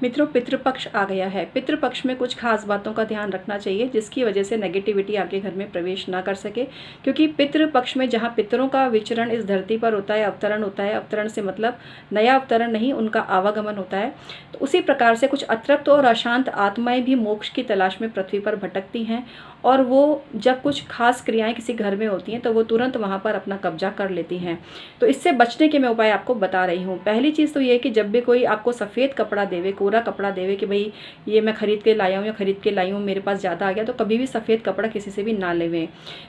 मित्रों, पितृपक्ष आ गया है। पितृपक्ष में कुछ खास बातों का ध्यान रखना चाहिए जिसकी वजह से नेगेटिविटी आपके घर में प्रवेश ना कर सके, क्योंकि पितृपक्ष में जहाँ पितरों का विचरण इस धरती पर होता है, अवतरण होता है। अवतरण से मतलब नया अवतरण नहीं, उनका आवागमन होता है। तो उसी प्रकार से कुछ अतृप्त और अशांत आत्माएं भी मोक्ष की तलाश में पृथ्वी पर भटकती हैं, और वो जब कुछ खास क्रियाएं किसी घर में होती हैं तो वो तुरंत वहाँ पर अपना कब्जा कर लेती हैं। तो इससे बचने के मैं उपाय आपको बता रही हूँ। पहली चीज़ तो ये है कि जब भी कोई आपको सफ़ेद कपड़ा देवे, कोरा कपड़ा देवे कि भाई ये मैं खरीद के लाया हूँ या खरीद के लाई हूँ, मेरे पास ज़्यादा आ गया, तो कभी भी सफ़ेद कपड़ा किसी से भी ना लेवें।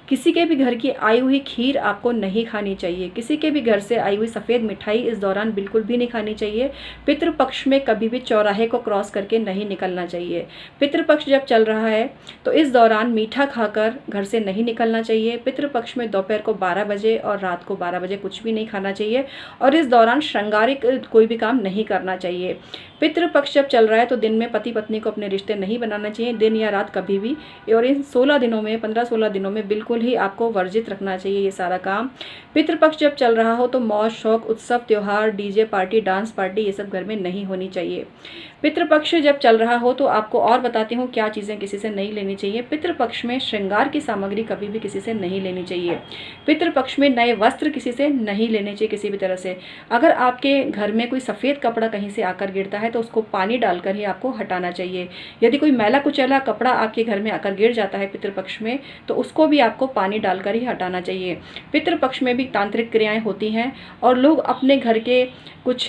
किसी के भी घर की आई हुई खीर आपको नहीं खानी चाहिए। किसी के भी घर से आई हुई सफ़ेद मिठाई इस दौरान बिल्कुल भी नहीं खानी चाहिए। पितृपक्ष में कभी भी चौराहे को क्रॉस करके नहीं निकलना चाहिए। पितृपक्ष जब चल रहा है तो इस दौरान मीठा खाकर घर से नहीं निकलना चाहिए। पितृपक्ष में दोपहर को 12 बजे और रात को 12 बजे कुछ भी नहीं खाना चाहिए, और इस दौरान श्रृंगारिक कोई भी काम नहीं करना चाहिए। पितृपक्ष जब चल रहा है तो दिन में पति पत्नी को अपने रिश्ते नहीं बनाना चाहिए, दिन या रात कभी भी। और इन 16 दिनों में, 15-16 दिनों में बिल्कुल ही आपको वर्जित रखना चाहिए ये सारा काम। पितृपक्ष जब चल रहा हो तो मौज शौक, उत्सव, त्योहार, डीजे पार्टी, डांस पार्टी ये सब घर में नहीं होनी चाहिए। पितृपक्ष जब चल रहा हो तो आपको और बताती हूँ क्या चीज़ें किसी से नहीं लेनी चाहिए। पितृपक्ष में श्रृंगार की सामग्री कभी भी किसी से नहीं लेनी चाहिए। पितृपक्ष में नए वस्त्र किसी से नहीं लेने चाहिए किसी भी तरह से। अगर आपके घर में कोई सफ़ेद कपड़ा कहीं से आकर गिरता है तो उसको पानी डालकर ही आपको हटाना चाहिए। यदि कोई मैला कुचैला कपड़ा आपके घर में आकर गिर जाता है पितृपक्ष में, तो उसको भी आपको पानी डालकर ही हटाना चाहिए। पितृपक्ष में भी तांत्रिक क्रियाएं होती हैं, और लोग अपने घर के कुछ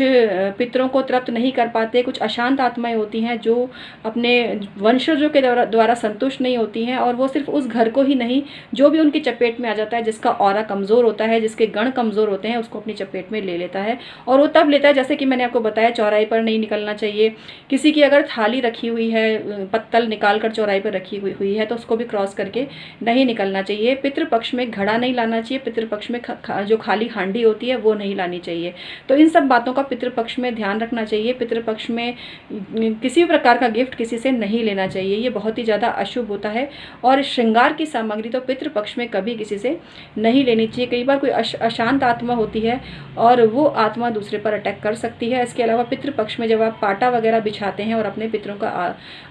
पितरों को तृप्त नहीं कर पाते। कुछ अशांत आत्माएं होती हैं जो अपने वंशजों के द्वारा संतुष्ट नहीं होती हैं, और वो सिर्फ उस घर को ही नहीं, जो भी उनकी चपेट में आ जाता है, जिसका ऑरा कमज़ोर होता है, जिसके गण कमज़ोर होते हैं, उसको अपनी चपेट में ले लेता है। और वो तब लेता है, जैसे कि मैंने आपको बताया, चौराहे पर नहीं निकलना चाहिए। किसी की अगर थाली रखी हुई है, पत्तल निकाल कर चौराहे पर रखी हुई है, तो उसको भी क्रॉस करके नहीं निकलना चाहिए। पितृपक्ष में घड़ा नहीं लाना चाहिए। पितृपक्ष में जो खाली हांडी होती है वो नहीं लानी चाहिए। तो इन सब बातों का पितृपक्ष में ध्यान रखना चाहिए। पितृपक्ष में किसी भी प्रकार का गिफ्ट किसी से नहीं लेना चाहिए, ये बहुत ही ज़्यादा अशुभ होता है। और श्रृंगार की सामग्री तो पितृपक्ष में कभी किसी से नहीं लेनी चाहिए। कई बार कोई अशांत आत्मा होती है और वो आत्मा दूसरे पर अटैक कर सकती है। इसके अलावा पितृपक्ष में जब आप पाटा वगैरह बिछाते हैं और अपने पितरों का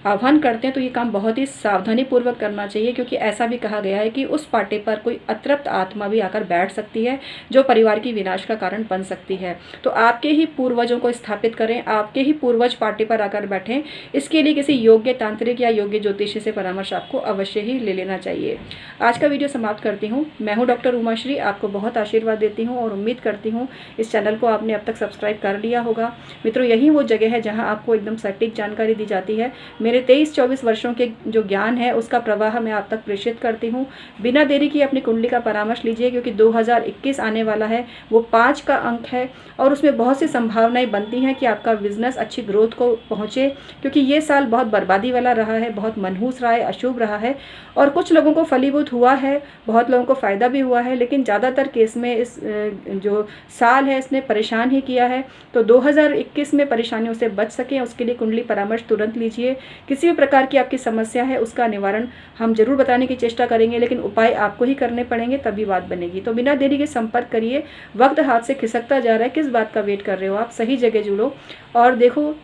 आह्वान करते हैं तो ये काम बहुत ही सावधानी पूर्वक करना चाहिए, क्योंकि ऐसा भी कहा गया है कि उस पाटे पर कोई अतृप्त आत्मा भी आकर बैठ सकती है जो परिवार की विनाश का कारण बन सकती है। तो आपके ही पूर्वजों को स्थापित करें, आपके ही पूर्वज पाटे पर आकर बैठें। इसके लिए किसी योग्य तांत्रिक या योग्य ज्योतिषी से परामर्श आपको अवश्य ही ले लेना चाहिए। आज का वीडियो समाप्त करती हूँ। मैं हूँ डॉक्टर उमाश्री, आपको बहुत आशीर्वाद देती हूँ और उम्मीद करती हूँ इस चैनल को आपने अब तक सब्सक्राइब कर लिया होगा। मित्रों, यही वो जगह है जहाँ आपको एकदम सटीक जानकारी दी जाती है। मेरे 23-24 वर्षों के जो ज्ञान है उसका प्रवाह मैं आप तक प्रेषित करती हूँ। बिना देरी की अपनी कुंडली का परामर्श लीजिए, क्योंकि 2021 आने वाला है, वो 5 का अंक है, और उसमें बहुत सी संभावनाएं बनती हैं कि आपका बिजनेस अच्छी ग्रोथ को पहुंचे, क्योंकि ये साल बहुत बर्बादी वाला रहा है, बहुत मनहूस रहा है, अशुभ रहा है। और कुछ लोगों को फलीभूत हुआ है, बहुत लोगों को फ़ायदा भी हुआ है, लेकिन ज़्यादातर केस में इस जो साल है इसने परेशान ही किया है। तो 2021 में परेशानियों से बच सकें उसके लिए कुंडली परामर्श तुरंत लीजिए। किसी भी प्रकार की आपकी समस्या है उसका निवारण हम जरूर बताने की चेष्टा करेंगे, लेकिन उपाय आपको ही करने पड़ेंगे, तभी बात बनेगी। तो बिना देरी के संपर्क करिए। वक्त हाथ से खिसकता जा रहा है, किस बात का वेट कर रहे हो आप? सही जगह जुड़ो। और देखो,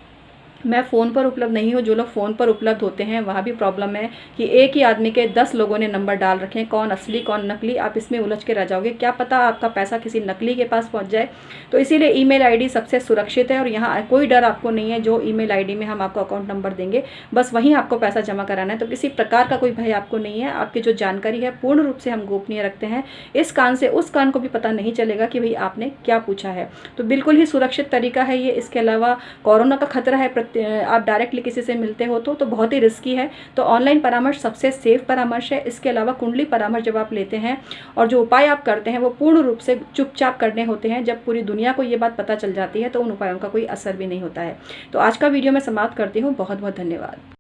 मैं फ़ोन पर उपलब्ध नहीं हूँ। जो लोग फ़ोन पर उपलब्ध होते हैं वहाँ भी प्रॉब्लम है कि एक ही आदमी के 10 लोगों ने नंबर डाल रखे हैं, कौन असली कौन नकली, आप इसमें उलझ के रह जाओगे। क्या पता आपका पैसा किसी नकली के पास पहुँच जाए। तो इसीलिए ईमेल आईडी सबसे सुरक्षित है, और यहाँ कोई डर आपको नहीं है। जो ईमेल आईडी में हम आपको अकाउंट नंबर देंगे बस वहीं आपको पैसा जमा कराना है। तो किसी प्रकार का कोई भय आपको नहीं है। आपकी जो जानकारी है पूर्ण रूप से हम गोपनीय रखते हैं। इस कान से उस कान को भी पता नहीं चलेगा कि भाई आपने क्या पूछा है। तो बिल्कुल ही सुरक्षित तरीका है ये। इसके अलावा कोरोना का खतरा है, आप डायरेक्टली किसी से मिलते हो तो बहुत ही रिस्की है। तो ऑनलाइन परामर्श सबसे सेफ परामर्श है। इसके अलावा कुंडली परामर्श जब आप लेते हैं और जो उपाय आप करते हैं वो पूर्ण रूप से चुपचाप करने होते हैं। जब पूरी दुनिया को ये बात पता चल जाती है तो उन उपायों का कोई असर भी नहीं होता है। तो आज का वीडियो मैं समाप्त करती हूँ। बहुत बहुत धन्यवाद।